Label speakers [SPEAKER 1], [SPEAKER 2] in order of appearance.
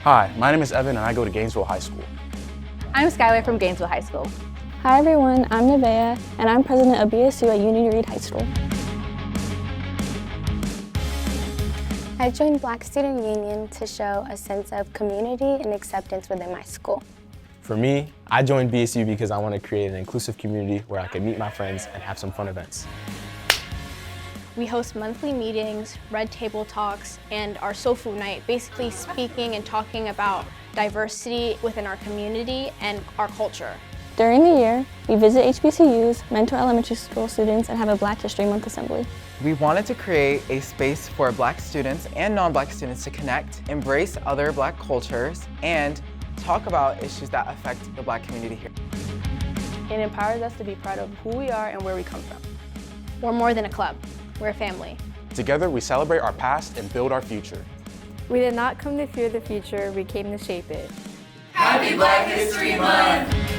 [SPEAKER 1] Hi, my name is Evan and I go to Gainesville High School.
[SPEAKER 2] I'm Skylar from Gainesville High School.
[SPEAKER 3] Hi everyone, I'm Nevaeh and I'm president of BSU at Union Reed High School.
[SPEAKER 4] I joined Black Student Union to show a sense of community and acceptance within my school.
[SPEAKER 5] For me, I joined BSU because I want to create an inclusive community where I can meet my friends and have some fun events.
[SPEAKER 6] We host monthly meetings, red table talks, and our soul food night, basically speaking and talking about diversity within our community and our culture.
[SPEAKER 3] During the year, we visit HBCUs, mentor elementary school students, and have a Black History Month assembly.
[SPEAKER 7] We wanted to create a space for Black students and non-Black students to connect, embrace other Black cultures, and talk about issues that affect the Black community here.
[SPEAKER 2] It empowers us to be proud of who we are and where we come from.
[SPEAKER 6] We're more than a club, we're a family.
[SPEAKER 1] Together, we celebrate our past and build our future.
[SPEAKER 2] We did not come to fear the future, we came to shape it.
[SPEAKER 8] Happy Black History Month!